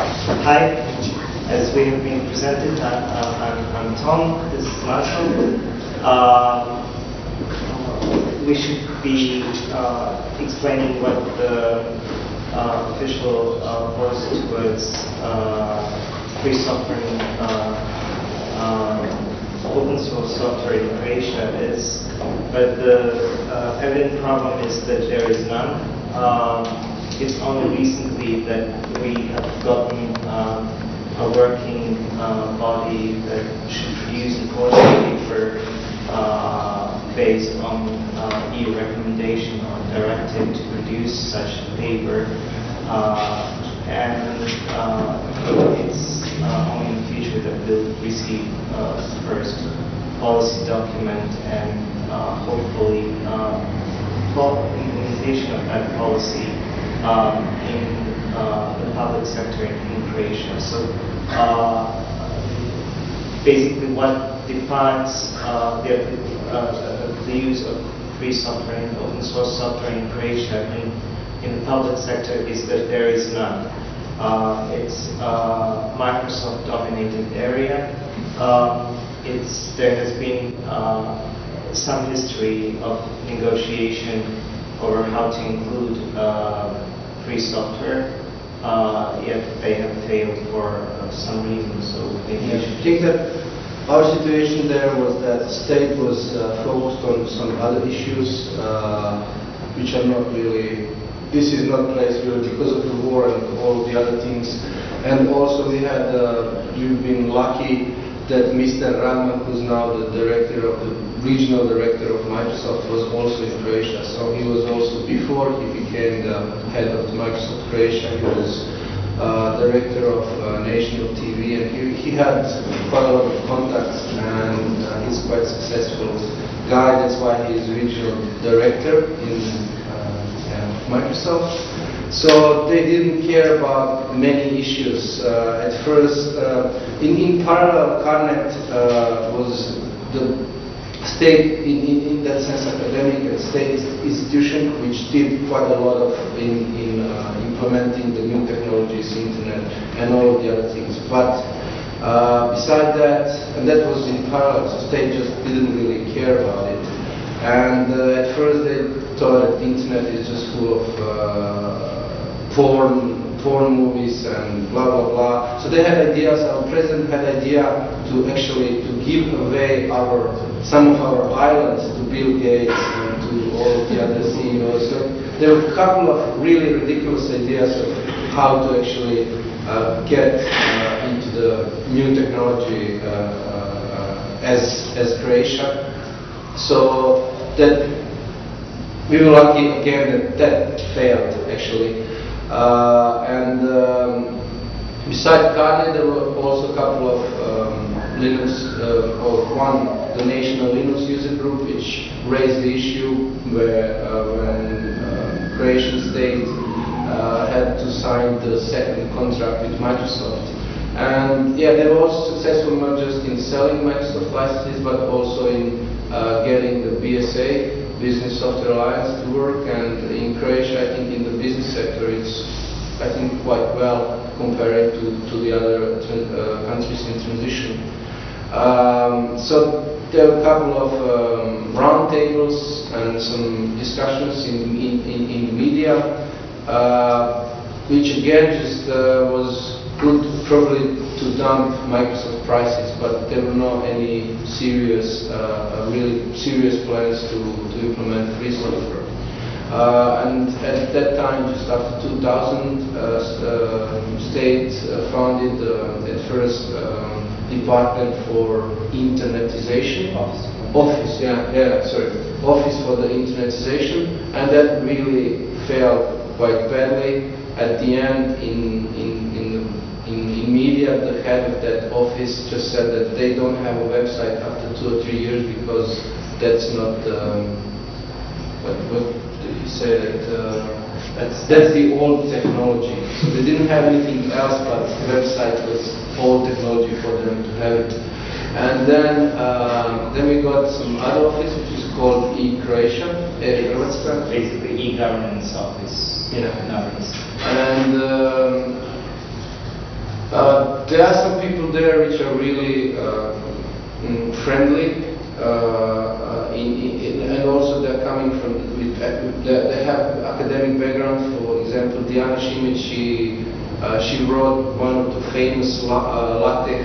Hi, as we have been presented, I'm Tom, this is Marshall. We should be explaining what the official policy towards free software open source software in Croatia is, but the evident problem is that there is none. It's only recently that we have gotten a working body that should produce a policy paper based on EU recommendation or directive to produce such a paper, and it's only in the future that we'll receive the first policy document and hopefully implementation of that policy in the public sector in Croatia. So basically what defines the use of free software and open source software in Croatia in the public sector is that there is none. It's a Microsoft dominated area. There has been some history of negotiation over how to include free software, yet they have failed for some reason. So maybe I think that our situation there was that the state was focused on some other issues, which are not really. This is not place really because of the war and all the other things. And also we had, we've been lucky that Mr. Radman, who's now the director of the regional director of Microsoft, was also in Croatia. So he was also, before he became the head of Microsoft Croatia, he was director of national TV, and he had quite a lot of contacts, and he's quite a successful guy. That's why he is regional director in Microsoft. So they didn't care about many issues. At first, in parallel, Carnet was the state, in that sense, academic and state institution, which did quite a lot of in implementing the new technologies, internet, and all of the other things. But beside that, and that was in parallel, so state just didn't really care about it. And at first they thought that the internet is just full of porn movies and blah blah blah. So they had ideas. Our president had idea to actually to give away some of our islands to Bill Gates and to all of the other CEOs. So there were a couple of really ridiculous ideas of how to actually get into the new technology as Croatia. So that we were lucky again that failed actually. Besides Carnet, there were also a couple of Linux, the National Linux User Group, which raised the issue where when Croatian state had to sign the second contract with Microsoft. And yeah, they were also successful not just in selling Microsoft licenses, but also in getting the BSA, Business Software Alliance, to work. And in Croatia, I think in the business sector, it's quite well compared to the other countries in transition. So there were a couple of roundtables and some discussions in the media, which again just was good probably to dump Microsoft prices, but there were not any serious, really serious plans to implement free software. And at that time, just after 2000, state founded at first Department for Internetization. Office for the Internetization, and that really failed quite badly. At the end, in media, the head of that office just said that they don't have a website after 2 or 3 years because that's not what did he say, that's the old technology. So they didn't have anything else, but the website was old technology for them to have it. And then we got some other office which is called e-Croatia, basically e-governance office. Yeah. Nowadays. And There are some people there which are really friendly, and also they're coming from, they have academic background. For example, Diana Šimić, she wrote one of the famous LaTeX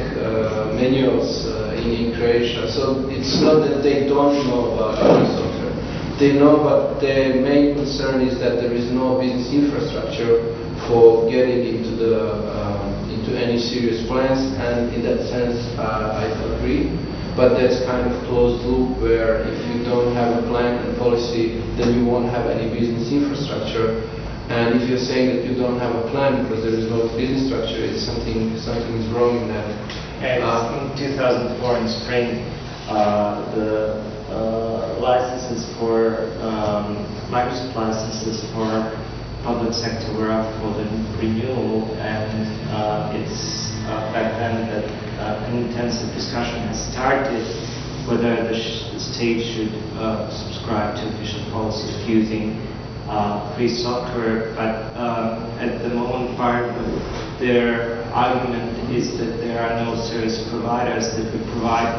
manuals in Croatia. So it's not that they don't know about free software. They know, but their main concern is that there is no business infrastructure for getting into any serious plans. And in that sense, I agree. But that's kind of closed loop where if you don't have a plan and policy, then you won't have any business infrastructure. And if you're saying that you don't have a plan because there is no business structure, it's something is wrong in that. In 2004 in spring, the licenses for Microsoft licenses for public sector were up for the renewal, and it's back then that an intensive discussion has started whether the state should subscribe to official policy of using free software. But at the moment, part of their argument is that there are no service providers that would provide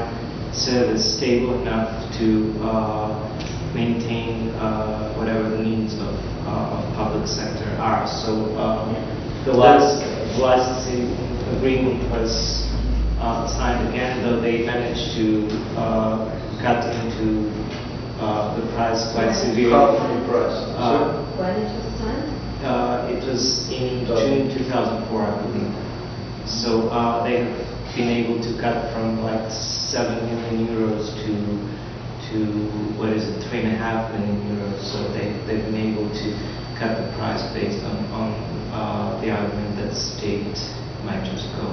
service stable enough to maintain whatever the needs of public sector are. So the licensing agreement was signed again, though they managed to cut into the price quite severely. The price. When it was signed? It was in June 2004, I believe. So they have been able to cut from like 7 million euros to what is it, 3.5 million euros. So they've been able to cut the price based on the argument that state might just go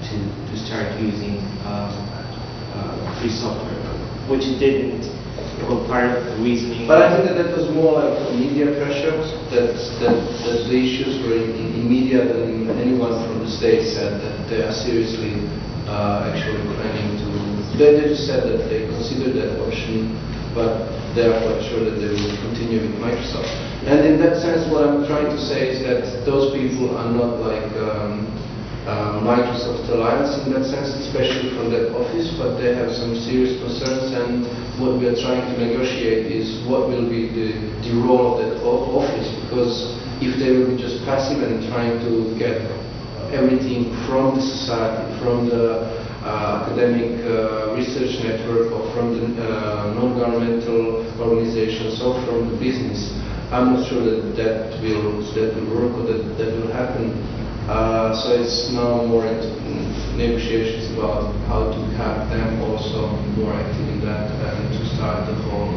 to start using free software, which it didn't. Well, part of the reasoning. But I think that was more like media pressure. That the issues were in media than anyone from the state said that they are seriously actually planning to. They just said that they consider that option, but they are quite sure that they will continue with Microsoft. And in that sense, what I'm trying to say is that those people are not like Microsoft Alliance in that sense, especially from that office, but they have some serious concerns, and what we are trying to negotiate is what will be the role of that office, because if they will be just passive and trying to get everything from the society, from the academic research network, or from the non-governmental organizations, or from the business, I'm not sure that will work or that will happen. So it's now more into negotiations about how to have them also more active in that and to start the whole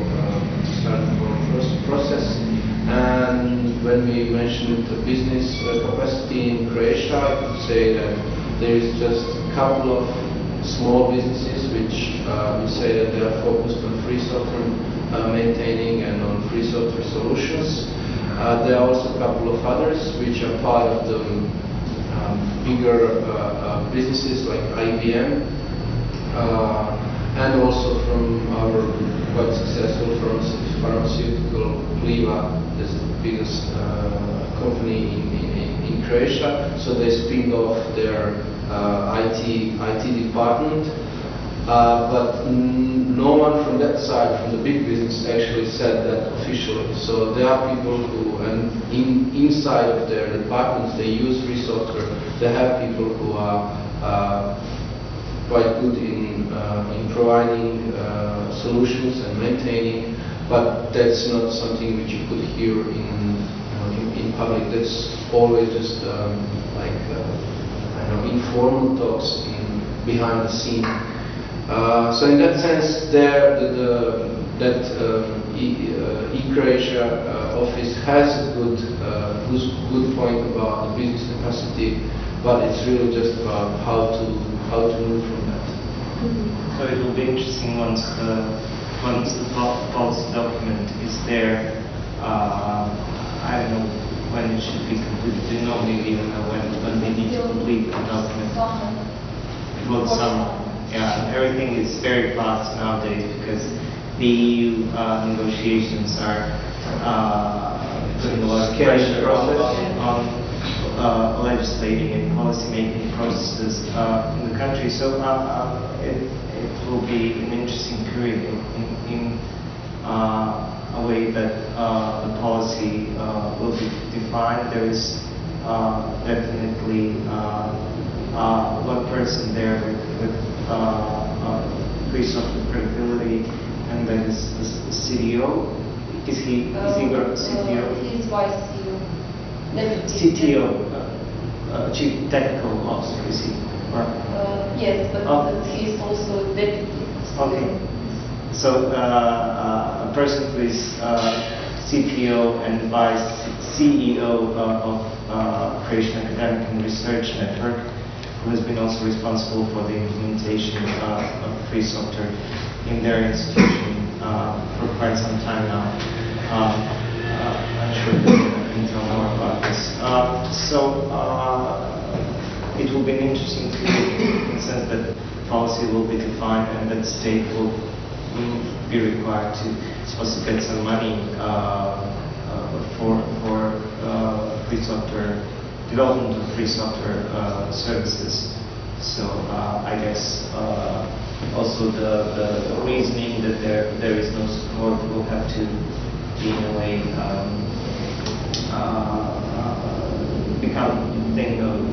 process. And when we mentioned the business capacity in Croatia, I could say that there is just a couple of small businesses which we say that they are focused on free software maintaining and on free software solutions. There are also a couple of others which are part of the bigger businesses like IBM, and also from our quite successful pharmaceutical Pliva, is the biggest company in Croatia. So they spin off their IT department, but no one from that side, from the big business, actually said that officially. So there are people who, and inside of their departments, they use free software. They have people who are quite good in providing solutions and maintaining, but that's not something which you could hear in public. That's always just like I don't know, informal talks behind the scene. So in that sense, there that eCroatia office has a good point about the business capacity, but it's really just about how to move from that. So it will be interesting once the policy document is there. I don't know when it should be completed. Do you know, maybe even know when they need to complete the document? Well, summer. Yeah, everything is very fast nowadays because the EU negotiations are putting a lot of pressure on legislating and policy-making processes in the country. So it will be an interesting period in a way that the policy will be defined. There is definitely one person there with free software credibility, and then is the CTO. Is he CTO? He's vice CEO. CTO, Chief Technical Officer, is he? Or? Yes, but he's also deputy. Okay. So a person who is CTO and vice CEO of Croatian Academic and Research Network, who has been also responsible for the implementation of free software in their institution for quite some time now. I'm sure that you can tell more about this. It will be an interesting period in the sense that policy will be defined and that state will be required to also get some money for free software development of free software services. So I guess also the reasoning that there is no support will have to be in a way become a thing of the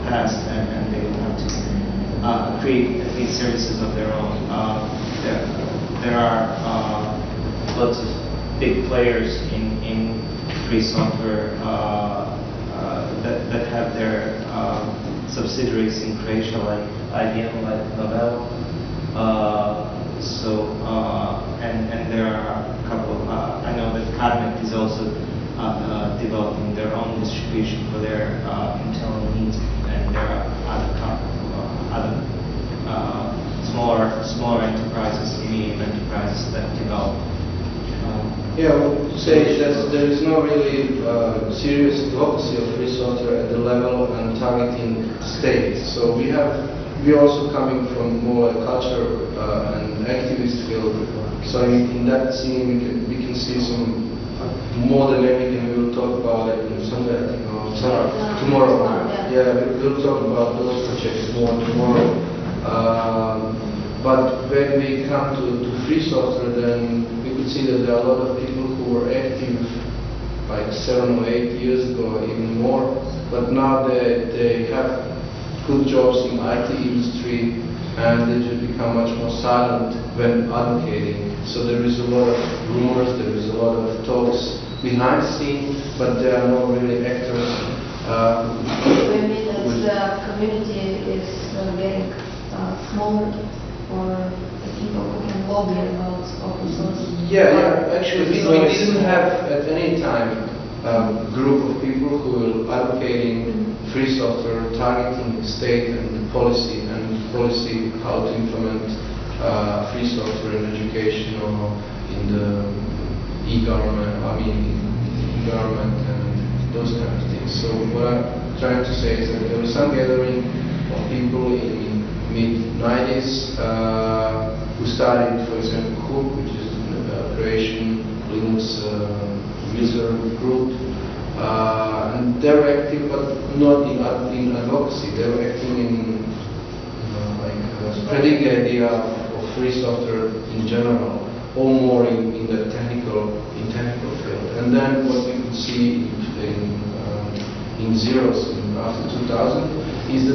past, and they will have to create at least services of their own. There are lots of big players in free software that have their subsidiaries in Croatia, like IBM, like Novell. And there are a couple. I know that Carnet is also developing their own distribution for their internal needs, and there are other smaller enterprises, medium enterprises that develop. Yeah, I would say that there is no really serious advocacy of free software at the level and targeting states. So we are also coming from more culture and activist field. So in that scene we can see some more dynamic, and we will talk about it in Sunday, I think, or tomorrow. Yeah, we'll talk about those projects more tomorrow. But when we come to free software, then we could see that there are a lot of people who were active like 7 or 8 years ago, or even more, but now they have good jobs in IT industry, and they just become much more silent when advocating. So there is a lot of rumors, there is a lot of talks behind the scene, but there are no really actors. We mean that the community is getting smaller, or the people who can lobby about open source? Yeah. Actually, we didn't have at any time a group of people who are advocating free software, targeting state and policy how to implement free software in education or in the e-government. I mean, e-government and those kind of things. So what I'm trying to say is that there was some gathering of people in mid-90s who started, for example, KUK, which is a Croatian Linux user group, and they were active, but not in advocacy. They were acting in spreading the idea of free software in general, or more in the technical field. And then what we could see in zeros after 2000 is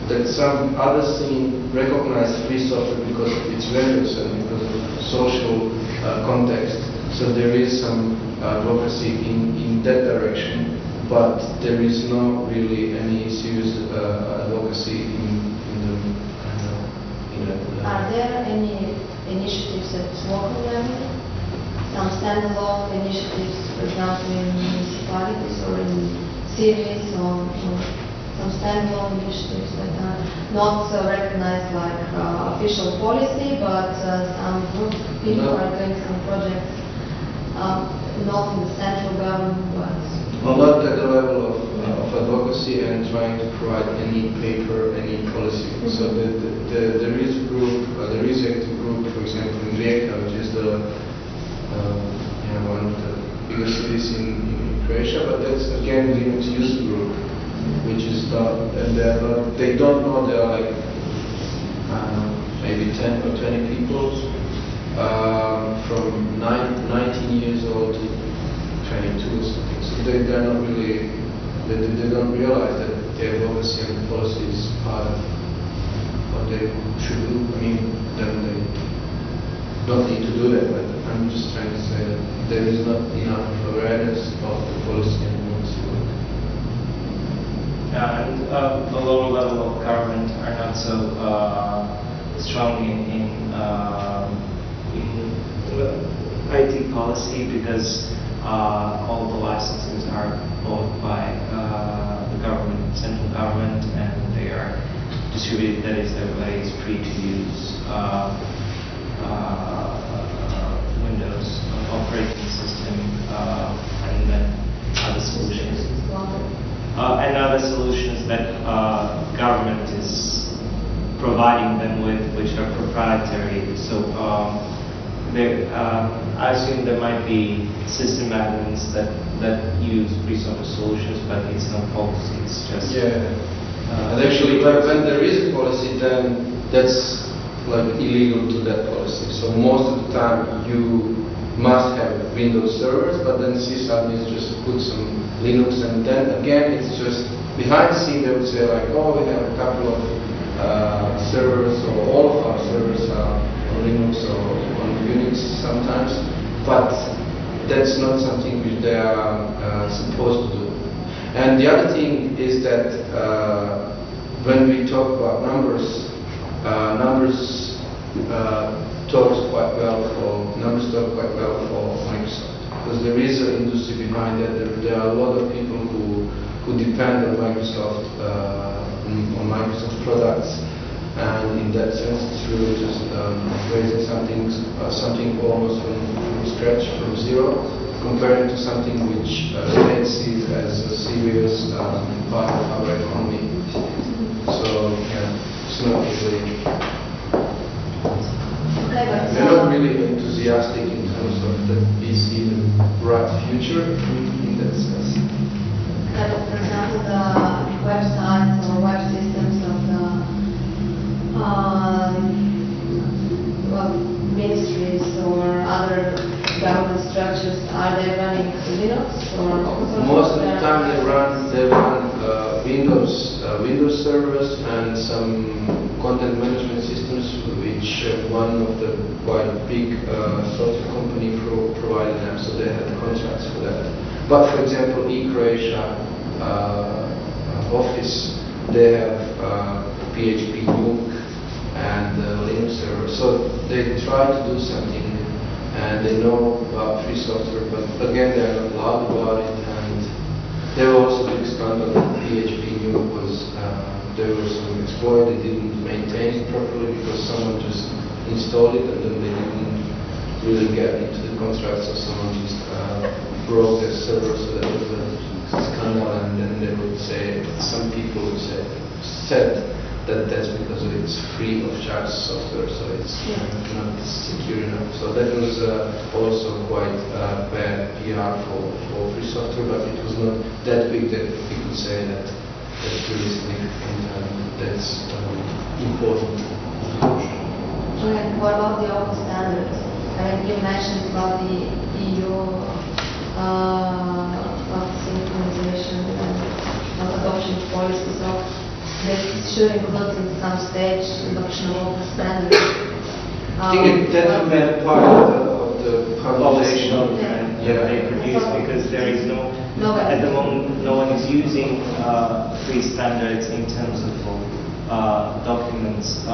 that some other scene recognized free software because of its values and because of social context. So there is some advocacy in that direction, but there is not really any serious advocacy in Are there any initiatives at local level? Some standalone initiatives, for example, in municipalities or in cities, or some standalone initiatives that are not recognized like official policy, but some group of people are doing some projects, not in the central government, but... Well, not at the level of advocacy and trying to provide any paper, any policy. So there is a group, there is an active group, for example, in Rijeka, which is one of the bigger cities in Croatia, but that's again Linux user group, which is not, and they don't know there are like maybe 10 or 20 people from 19 years old to 22 or something. So they're not really, they don't realize that the advocacy and policy is part of what they should do. I mean, then they don't need to do that, but I'm just trying to say that there is not enough awareness of the policy and policy work. Yeah, and the lower level of government are not so strong in IT policy because all the licenses are bought by the government, central government, and they are distributed. That is, everybody is free to use Windows operating system and then other solutions. And other solutions that government is providing them with, which are proprietary. So I assume there might be system admins that use free software solutions, but it's not policy. It's just and actually, when there is a policy, then that's like illegal to that policy. So most of the time you must have Windows servers, but then sysadmins just put some Linux, and then again it's just behind the scene they would say like, oh, we have a couple of servers, or all of our servers are on Linux or on Unix sometimes, but that's not something which they are supposed to do. And the other thing is that when we talk about numbers talk quite well for Microsoft, because there is an industry behind that. There are a lot of people who depend on Microsoft products, and in that sense, it's really just raising something almost from scratch, from zero, compared to something which states sees as a serious part of our economy. So yeah, it's not really. They're not really enthusiastic in terms of that we see the bright future in that sense. For example, the websites or web systems of the ministries or other government structures, are they running Linux or open source? Most of the time they run Windows servers and some content management systems, which one of the quite big software company provided them, so they had contracts for that. But for example, eCroatia Office, they have PHP Nuke and Linux server, so they try to do something, and they know about free software, but again they are not loud about it. And there were also big scandal that PHP Nuke was there was some exploit, they didn't maintain it properly because someone just installed it and then they didn't really get into the contract, so someone just broke their server, so that was a scandal. And then they would say, some people would say, said that that's because it's free of charge software, so it's not secure enough. So that was also quite bad PR for free software, but it was not that big that we could say that that's really significant and that's important. And what about the open standards? I mean, you mentioned about the EU synchronization and adoption policy, so they should include in some stage adoption of open standards. I think that meant part of the population. They produce, because there is at the moment no one is using free standards in terms of documents.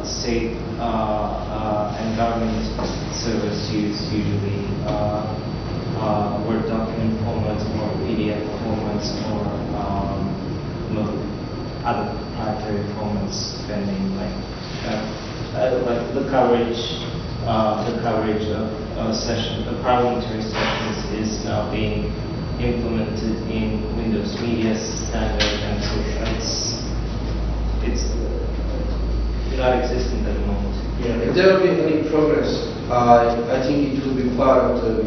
State and government servers use usually Word document formats or PDF formats or other proprietary formats, depending like the coverage of session, the parliamentary sessions is now being implemented in Windows Media Standard, and so it's non-existent at the moment. If there will be any progress, I think it will be part of the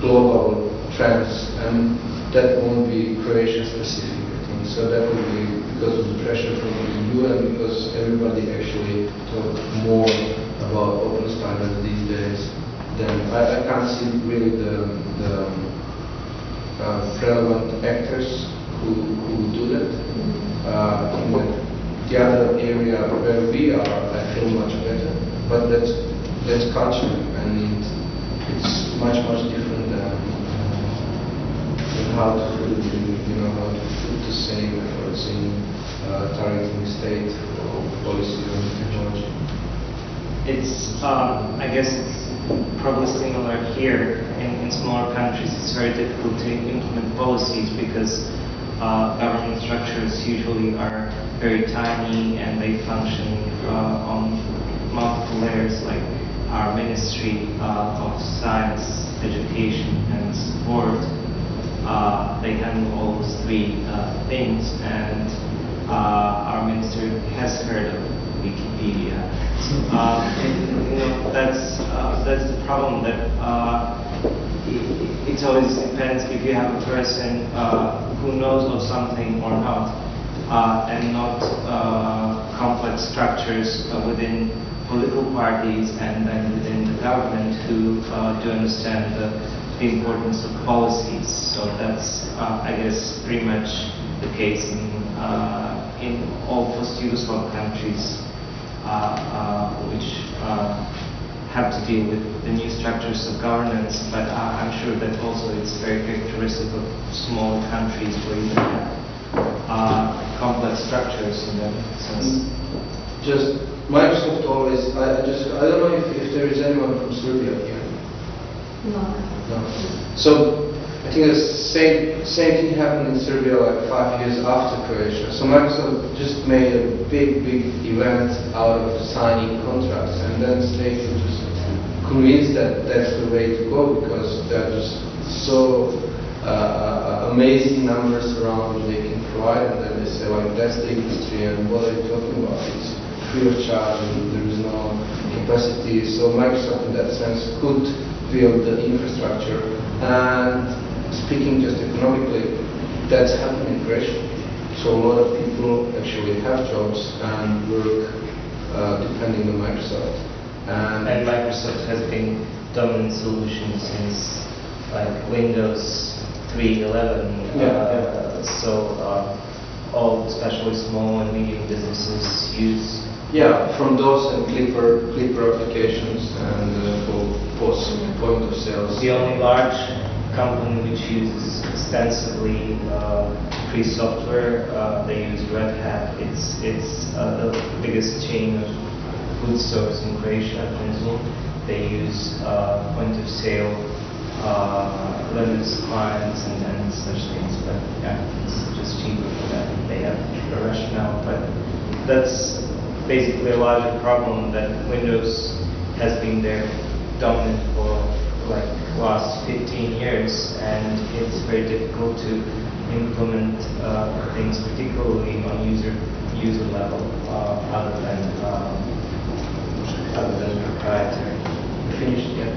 global trends, and that won't be Croatia specific, I think. So that will be because of the pressure from the EU and because everybody actually talk more about open standards these days. Then I can't see really the relevant actors who do that. I think that the other area where we are, I feel much better. But that's culture, and it's much different than how to put it in, how to put the same efforts in targeting state or policy or technology. It's, I guess it's probably similar here. In smaller countries, it's very difficult to implement policies because government structures usually are very tiny and they function on multiple layers, like our Ministry of Science, Education and Sport. They handle all those three things, and our minister has heard of Wikipedia. That's the problem, that it always depends if you have a person who knows of something or not, and not complex structures within political parties and then within the government who do understand the importance of policies. So that's, I guess, pretty much the case in all post-Yugoslav countries, which have to deal with the new structures of governance. But I'm sure that also it's very characteristic of smaller countries where you have complex structures in that sense. Just Microsoft always. I don't know if there is anyone from Serbia here. No. So I think the same thing happened in Serbia like 5 years after Croatia. So Microsoft just made a big event out of signing contracts, and then they were just convinced that that's the way to go because they're just so amazing numbers around what they can provide, and then they say like that's the industry, and what are you talking about? It's free of charge and there is no capacity. So Microsoft in that sense could build the infrastructure, and speaking just economically, that's happening in Croatia. So a lot of people actually have jobs and work depending on Microsoft. And Microsoft has been dominant solution since like Windows 3.11. So all, especially small and medium businesses, use. Yeah, from those and Clipper applications and post point of sales. The only large company which uses extensively free software, they use Red Hat. It's the biggest chain of food stores in Croatia, Konzum. They use point of sale, Linux clients and such things. But yeah, it's just cheaper for them. They have a rationale, but that's basically a larger problem that Windows has been there dominant for like last 15 years, and it's very difficult to implement things, particularly on user level, other than proprietary. Finished yet?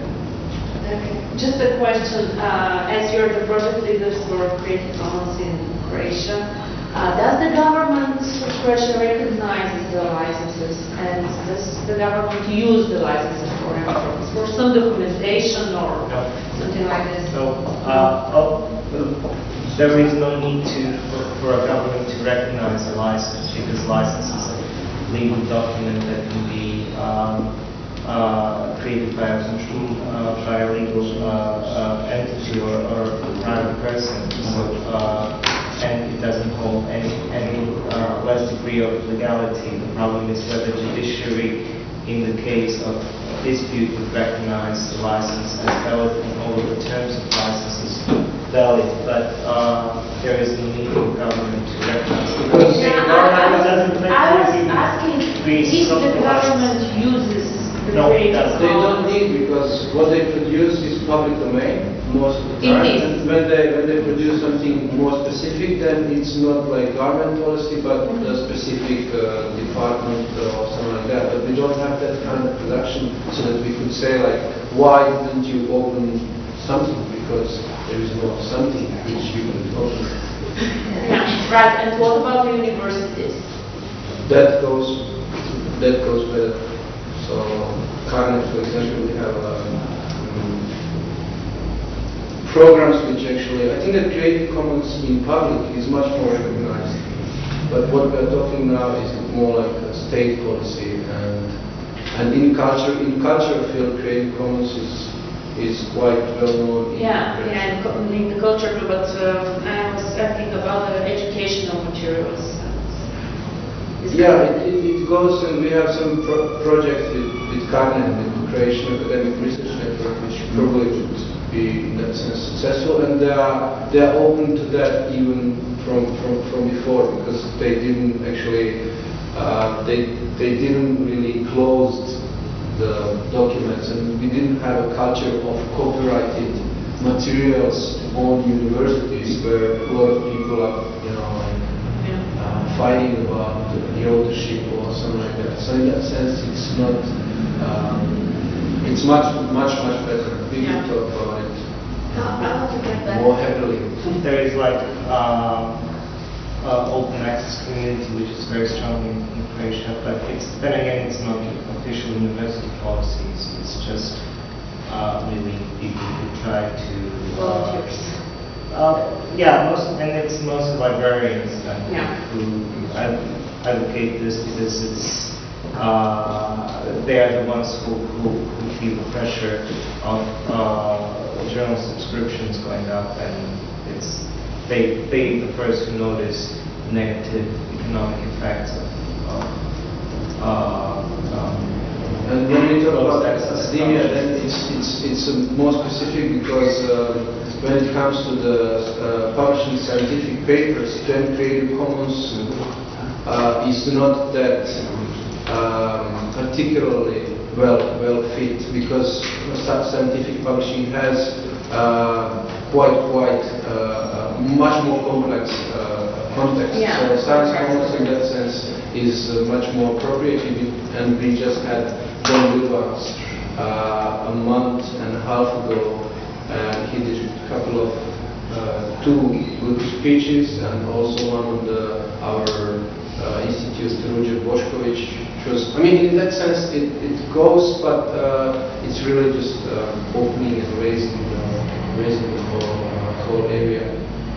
Okay. Just a question. As you're the project leaders for Creative Commons in Croatia, does the government of Croatia recognize the licenses, and does the government use the licenses for any purpose, for some documentation or something like this? No. There is no need for a government to recognize a license, because license is a legal document that can be created by a legal entity or a private person. So, and it doesn't hold any less degree of legality. The problem is whether judiciary, in the case of dispute, would recognize the license as valid and all of the terms of licenses valid. But there is no need for government to recognize it. Because I was asking if the government uses the Creative Commons. They don't need, because what they produce is public domain most of the time. And when they produce something more specific, then it's not like government policy, but a specific department or something like that. But we don't have that kind of production, so that we could say like, why didn't you open something? Because there is no something which you can open. Yeah, right. And what about the universities? That goes better. So, currently, for example, we have programs which actually, I think that Creative Commons in public is much more recognized. But what we are talking now is more like a state policy, and in culture field, Creative Commons is quite well known. Yeah, in the culture, but I was asking about the educational materials. Yeah, it goes, and we have some projects with Carnet, with the Croatian Academic Research Network, which probably would be in that sense successful, and they are open to that even from before, because they didn't actually they didn't really close the documents, and we didn't have a culture of copyrighted materials on universities where a lot of people are fighting about the authorship or something like that. So in that sense, it's not. It's much better. We can talk about it more happily. There is like open access community which is very strong in Croatia, but then again it's not official university policies. It's just really people who try to. Volunteers. It's mostly librarians who advocate this because it's. They are the ones who feel the pressure of journal subscriptions going up, and it's they the first who notice negative economic effects and when we talk about academia, then it's more specific, because when it comes to the publishing scientific papers, then Creative Commons is not that particularly well fit, because scientific publishing has quite much more complex context. Yeah. So Science Commons in that sense is much more appropriate, and we just had John Wilbanks a month and a half ago, and he did a couple of two good speeches, and also one on our institute, Ruđer Bošković. In that sense, it goes, but it's really just opening and raising the whole area.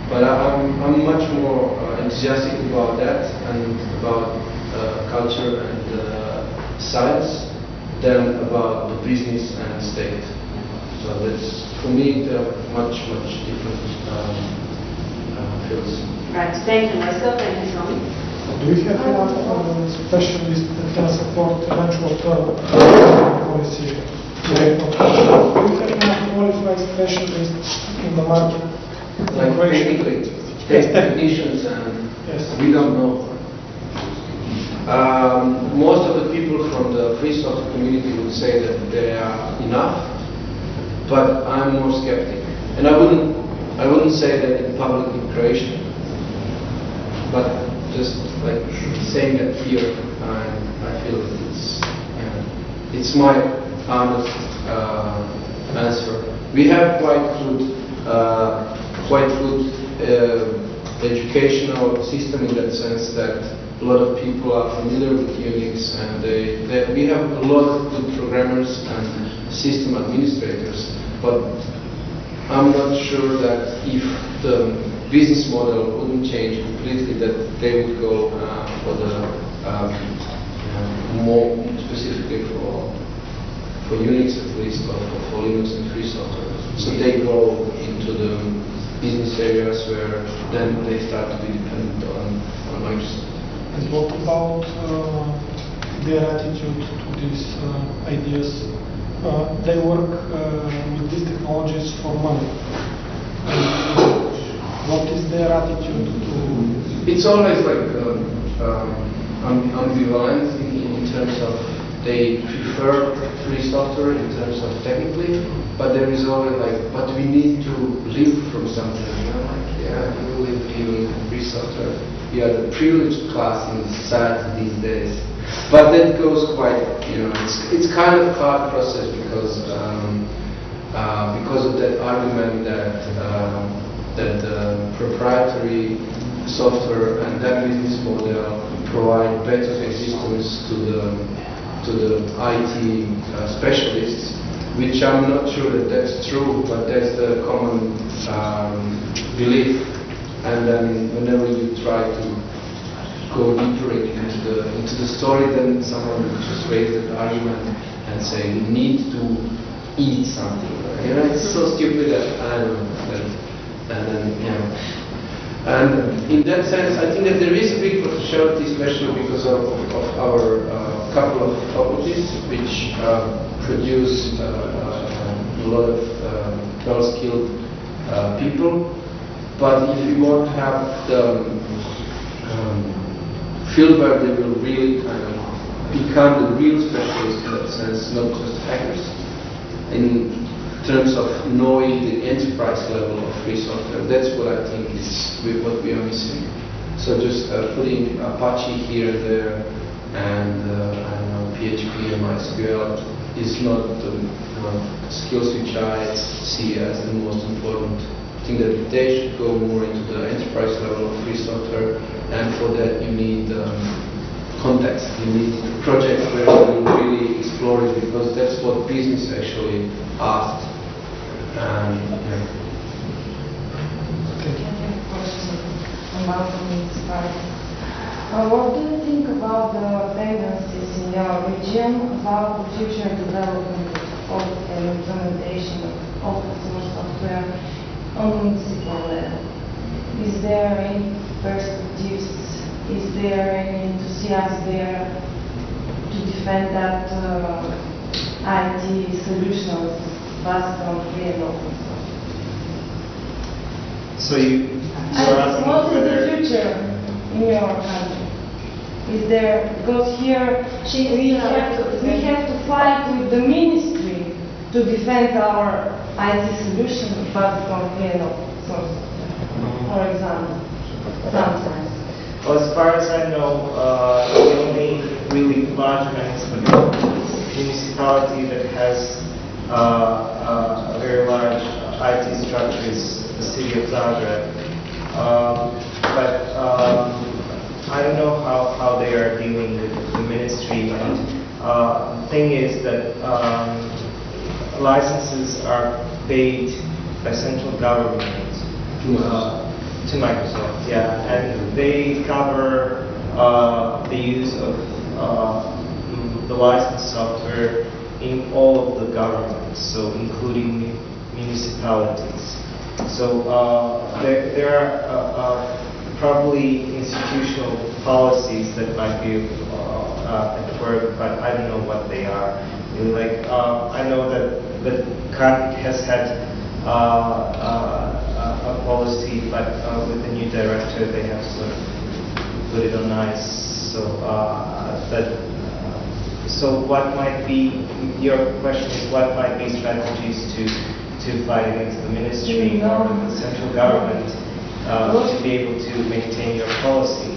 But I'm much more enthusiastic about that and about culture and science than about the business and state. So that's, for me, they're much different fields. Right. Thank you, Marcel. Thank you, Tommy. Do we have enough specialists that can support eventual policy? Do we have enough qualified specialists in the market? Like technically, technicians, and Yes. we don't know. Most of the people from the free software community would say that they are enough, but I'm more skeptic. And I wouldn't say that in public in Croatia, but just like saying that here, I feel that it's my honest answer. We have quite good educational system in that sense that a lot of people are familiar with Unix, and we have a lot of good programmers and system administrators. But I'm not sure that if the business model wouldn't change completely, that they would go for the more specifically for Unix at least, or for Linux and free software. So they go into the business areas where then they start to be dependent on Microsoft. And what about their attitude to these ideas? They work with these technologies for money. What is their attitude to? It's always like ambivalent in terms of they prefer free software in terms of technically, but there is always like, but we need to live from something. We live in free software. We are the privileged class in society these days. But that goes quite, it's kind of hard process, because because of that argument that proprietary software and that business model provide better systems to the IT specialists, which I'm not sure that that's true, but that's the common belief. And then whenever you try to go deeper into the story, then someone will just raise that argument and say you need to eat something. You know, it's so stupid that I don't know. And then, you know. And in that sense, I think that there is a big potentiality, especially because of our couple of faculties, which produce a lot of well-skilled people. But if you want to have the field where they will really kind of become the real specialists in that sense, not just hackers, in terms of knowing the enterprise level of free software, that's what I think is what we are missing. So just putting Apache here and there, and I don't know, PHP and MySQL is not the skills which I see as the most important. I think that they should go more into the enterprise level of free software, and for that you need context. You need a project where you really explore it, because that's what business actually asked. Question about the municipalities. What do you think about the tendencies in your region about the future development of and implementation of open source software on municipal level? Is there any perspectives? Is there any enthusiasm there to defend that IT solutions based on free and open source? So you're asking what is whether... the future in your country? Is there, because here we have to fight with the ministry to defend our IT solution based on free and open source, for example, sometimes. Well, as far as I know, the only really large municipality that has a very large IT structure is the city of Zagreb. But I don't know how they are dealing with the ministry. And the thing is that licenses are paid by central government to Microsoft, yeah, and they cover the use of the licensed software in all of the governments, so including municipalities. So there are probably institutional policies that might be at work, but I don't know what they are. Like I know that CAT has had a policy, but with the new director they have sort of put it on ice. So what might be, your question is what might be strategies to fight against the ministry or the central government to be able to maintain your policy?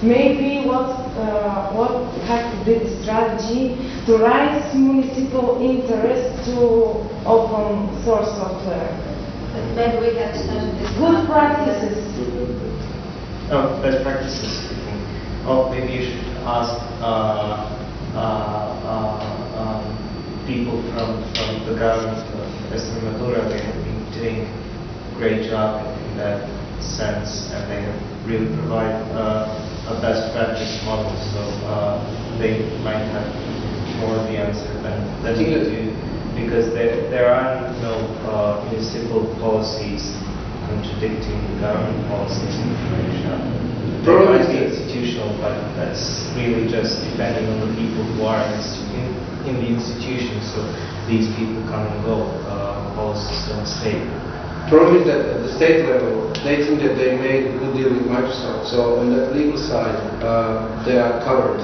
Maybe what has to be the strategy to raise municipal interest to open source software? But maybe we have to start this. Good practices. Oh, best practices. Oh, maybe you should ask people from the government of Extremadura. They have been doing a great job in that sense, and they have really provided a best practice model. So they might have more of the answer than we do, because there are no municipal policies contradicting the government policies in Croatia. There might be institutional, but that's really just depending on the people who are in the institution. So these people come and go. Policies don't stay. Problem is that at the state level, they think that they made a good deal with Microsoft. So on that legal side, they are covered.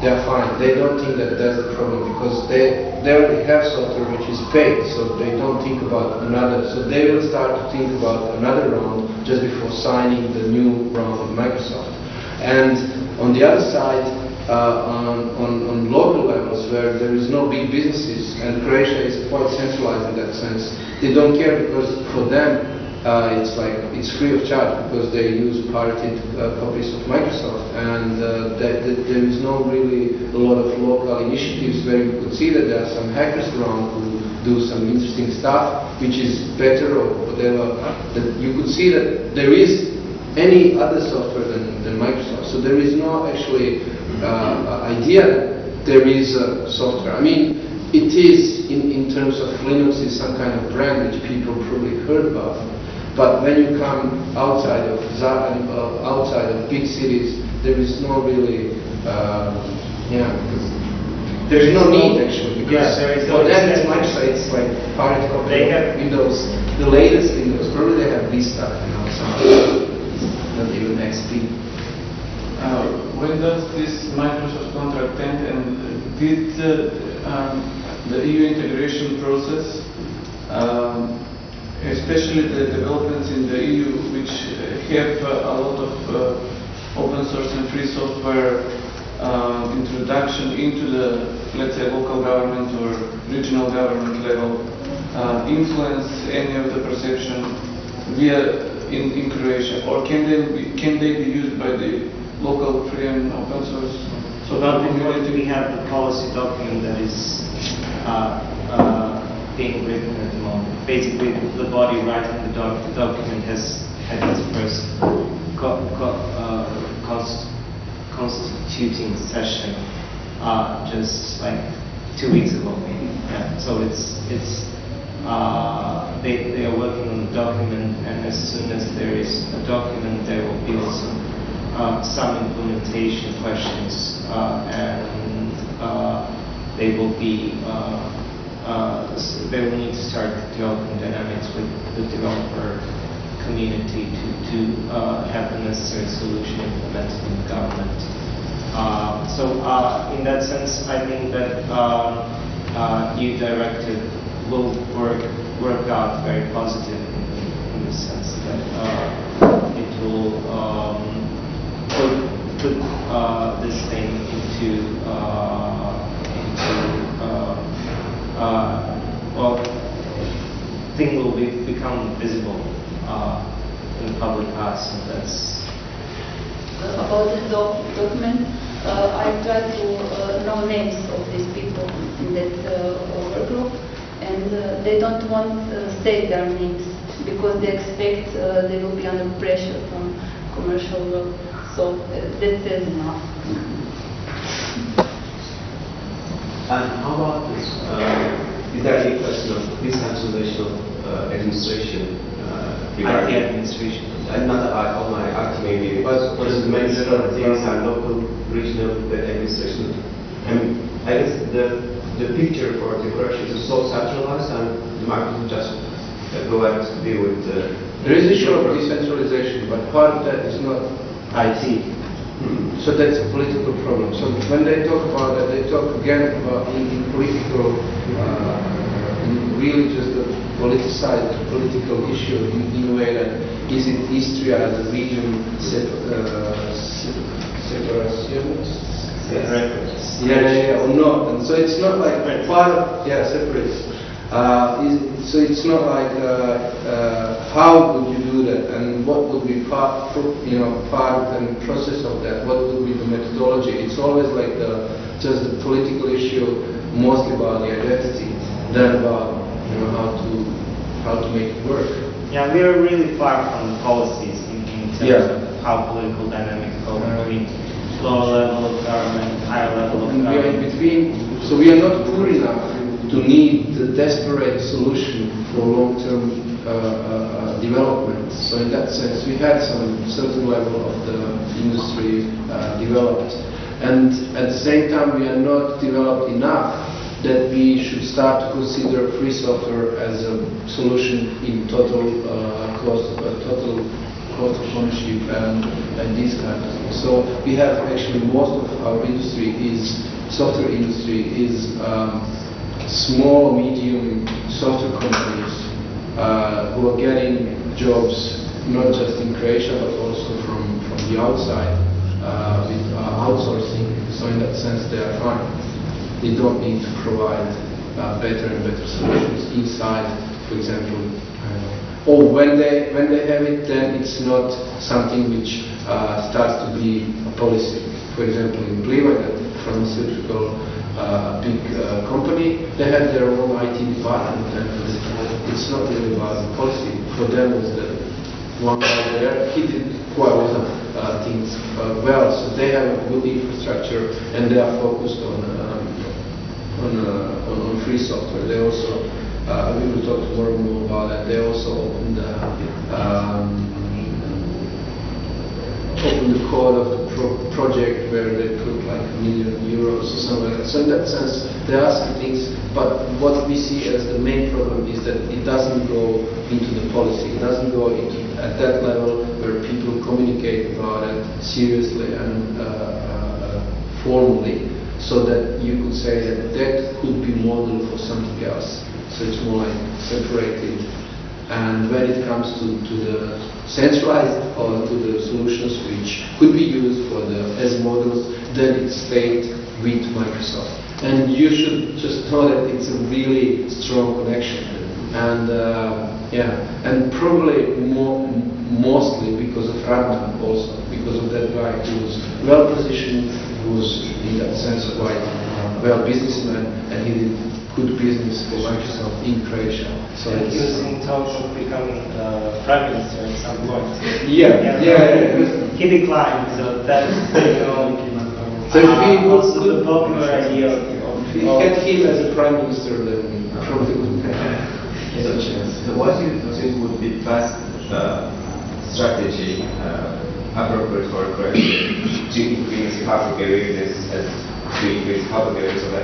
They are fine. They don't think that that's the problem, because they already have software which is paid, so they don't think about another. So they will start to think about another round just before signing the new round with Microsoft. And on the other side, on local levels where there is no big businesses, and Croatia is quite centralized in that sense. They don't care because for them it's free of charge because they use pirated copies of Microsoft, and there is no really a lot of local initiatives where you could see that there are some hackers around who do some interesting stuff, which is better or whatever. That you could see that there is any other software than Microsoft. So there is no actually idea that there is software. I mean, it is in terms of Linux is some kind of brand which people probably heard about. But when you come outside of big cities, there is no really, there is no need actually. Because for them, it's much it's like pirate copy of Windows, the latest Windows. Probably they have Vista, not even XP. When does this Microsoft contract end, and did the EU integration process, especially the developments in the EU, which have a lot of open source and free software introduction into the, let's say, local government or regional government level, influence any of the perception in Croatia, or can they be used by the local free and open source? So we have the policy document that is being written at the moment. Basically, the body writing the document has had its first constituting session just like 2 weeks ago, maybe. Yeah. So they are working on the document, and as soon as there is a document, there will be also some implementation questions, and they will be. They will need to start developing dynamics with the developer community to have the necessary solution implemented in the government. So in that sense, I think that EU directive will work out very positive in the sense that it will put this thing into thing will become visible in the public eye, and that's About the document, I tried to know names of these people in that work group, and they don't want to state their names because they expect they will be under pressure from commercial world. So that says enough. And how about this? Is there any question of decentralization of administration? IT administration. Not online, IT maybe, but just mention things and local, regional administration. And I guess the picture for the Croatia is so centralized, and the market will just go ahead to deal with the... There is issue of decentralization, but part of that is not IT. So that's a political problem. So when they talk about that, they talk again about in political, really just a politicized political issue in a way that is it Istria as a region separation? Or not. And so it's not like part of, separate. So it's not like how would you do that, and what would be part and process of that. What would be the methodology? It's always like just the political issue, mostly about the identity, than about how to make it work. Yeah, we are really far from the policies in terms of how political dynamics go between lower level of government, higher level of government. We are in between, so we are not poor enough to need the desperate solution for long-term development. So in that sense, we had some certain level of the industry developed. And at the same time, we are not developed enough that we should start to consider free software as a solution in total cost of ownership and these kind of things. So we have actually most of our industry software industry is small, medium software companies who are getting jobs not just in Croatia but also from the outside with outsourcing. So So in that sense, they are fine. They don't need to provide better and better solutions inside, for example. Or when they have it, then it's not something which starts to be a policy. For example, in Pliva, that pharmaceutical big company, they have their own IT department, and it's not really about the policy. For them, it's the one guy there, he did quite a lot of things well, so they have a good infrastructure, and they are focused on free software. They also, we will talk tomorrow more about that. They also opened the code of the project where they put like €1 million or something like that. So in that sense, there are some things, but what we see as the main problem is that it doesn't go into the policy. It doesn't go into at that level where people communicate about it seriously and formally, so that you could say that that could be modeled for something else. So it's more like separated. And when it comes to the centralized or to the solutions which could be used for as models, then it's stayed with Microsoft. And you should just know that it's a really strong connection. And and probably mostly because of Radman also, because of that guy who was well positioned, who was in that sense quite well businessman, and he did good business for Microsoft in Croatia. So he was in talks of becoming prime minister at some point. Yeah. He declined, so that's So he was also the popular idea of if you get him as a prime minister, then probably would So what do you think would be best strategy appropriate for Croatia to increase public awareness and to increase public awareness of a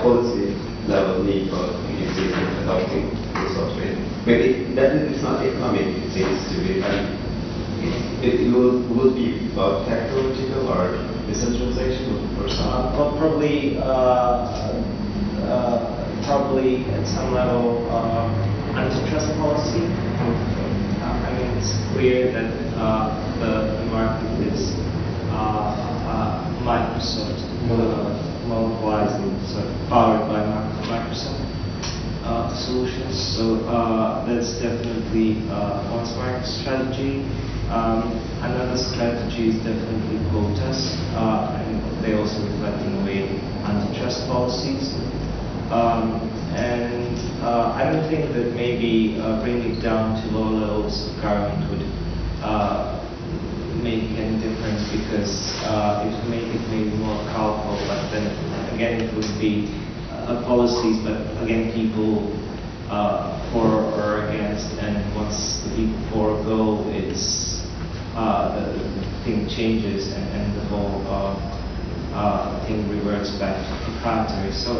policy level need for using and adopting the software? Maybe that it's not economic, it seems to be. It would be about technological or decentralization or something? Probably at some level antitrust policy. I mean, it's clear that the market is Microsoft monopolized and sort of powered by Microsoft solutions. So that's definitely one smart strategy. Another strategy is definitely quotas, and they also reflect in a way antitrust policies. I don't think that maybe bringing it down to low levels of government would make any difference, because it would make it maybe more powerful, but then again it would be policies, but again people for or against, and once the people for go, it's the thing changes and the whole thing reverts back to proprietary. So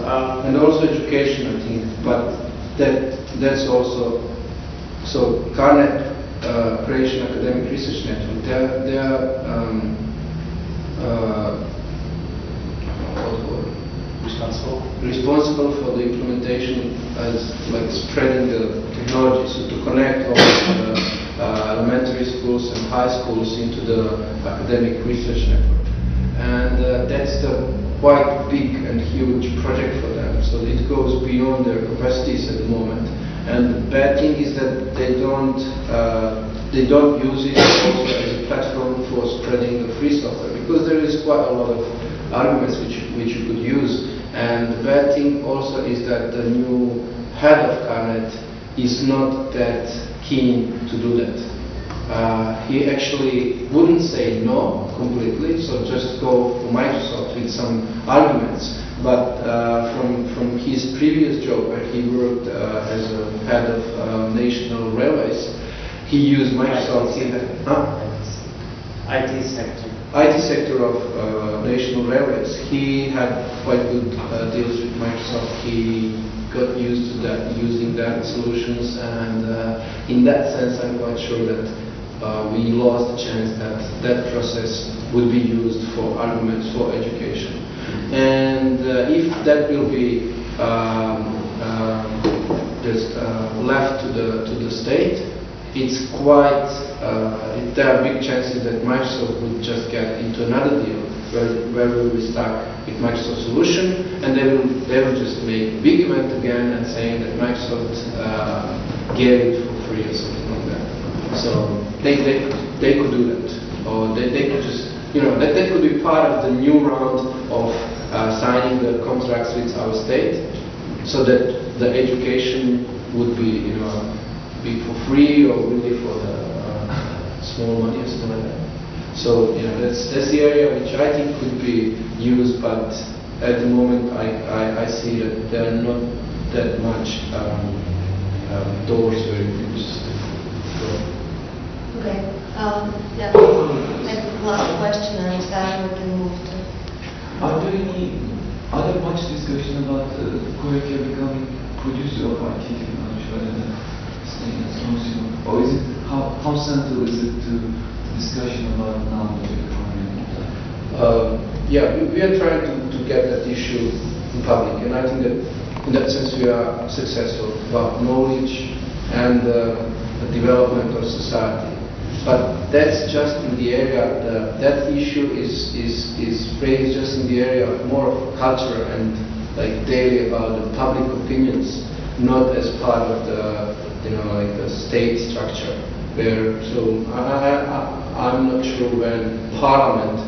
and also education, I think, but that's also so CARNET, Croatian Academic Research Network. They are responsible for the implementation as like spreading the technology, so to connect all the elementary schools and high schools into the academic research network. And that's the quite big and huge project for them. So it goes beyond their capacities at the moment. And the bad thing is that they don't use it also as a platform for spreading the free software, because there is quite a lot of arguments which you could use. And the bad thing also is that the new head of CARNET is not that keen to do that. He actually wouldn't say no completely, so just go for Microsoft with some arguments. But from his previous job, where he worked as a head of national railways, he used Microsoft. IT sector of national railways. He had quite good deals with Microsoft. He got used to that, using that solutions, and in that sense, I'm quite sure that we lost the chance that that process would be used for arguments for education. And if that will be just left to the state, it's quite there are big chances that Microsoft will just get into another deal where we will be stuck with Microsoft solution, and they will just make a big event again and saying that Microsoft gave it for free or something like that. So they could do that, or they could just, that could be part of the new round of signing the contracts with our state, so that the education would be, be for free or really for the small money or something like that. So that's the area which I think could be used, but at the moment I see that there are not that much doors where you can just go. Okay. Yeah. Maybe last question, and then we can move to. Are there much discussion about Korea becoming producer of IT technology rather than staying as consumer? Or is it, how central is it to discussion about knowledge economy? Yeah, we are trying to get that issue in public, and I think that in that sense we are successful about knowledge and the development of society. But that's just in the area, that issue is raised just in the area of more of culture and like daily about the public opinions, not as part of the, like the state structure. So I'm not sure when Parliament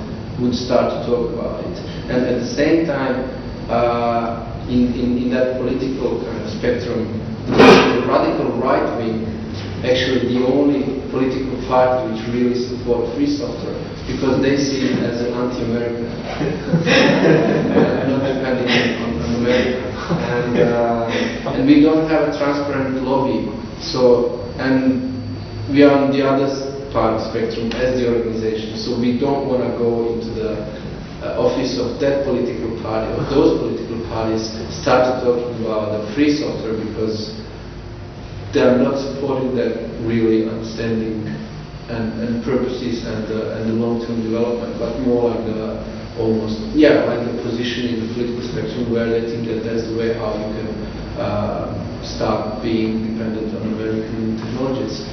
would start to talk about it. And at the same time, in that political kind of spectrum, the radical right wing actually the only political party which really support free software, because they see it as an anti-American, not depending on America. And we don't have a transparent lobby. So, and we are on the other part of the spectrum as the organization. So we don't want to go into the office of that political party or those political parties, start talking about the free software, because they are not supporting that really understanding and purposes and the long-term development, but more like the almost, like the position in the political spectrum where they think that that's the way how you can start being dependent on American technologies.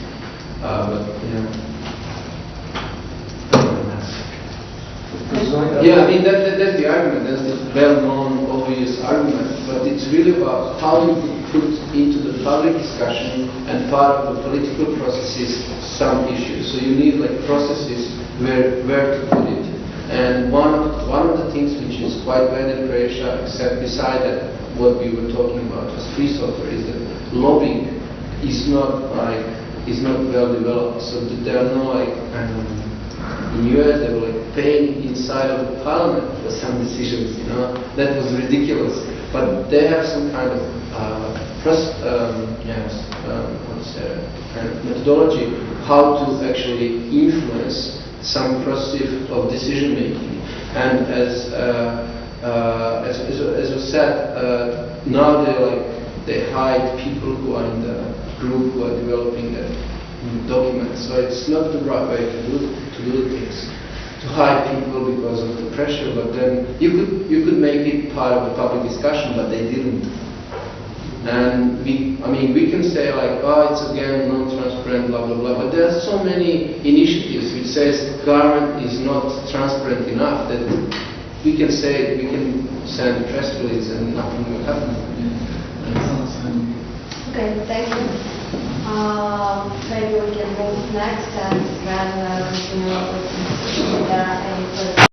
Yeah, I mean that's the argument. That's the well-known, obvious argument. But it's really about how you put into the public discussion and part of the political processes some issues. So you need like processes where to put it. And one of the things which is quite bad in Croatia, except beside that what we were talking about was free software, is that lobbying is not well developed. So there are no like. In US, they were like paying inside of the parliament for some decisions, that was ridiculous. But they have some kind of kind of methodology how to actually influence some process of decision making. And as was said, now they hide people who are in the group who are developing that document. So it's not the right way to do things, to hide people because of the pressure. But then you could make it part of the public discussion, but they didn't. And we can say like, it's again non-transparent, blah blah blah. But there are so many initiatives which says government is not transparent enough that we can say, we can send a press release and nothing will happen. Okay, thank you. Maybe we can move next and then continue with if there are any further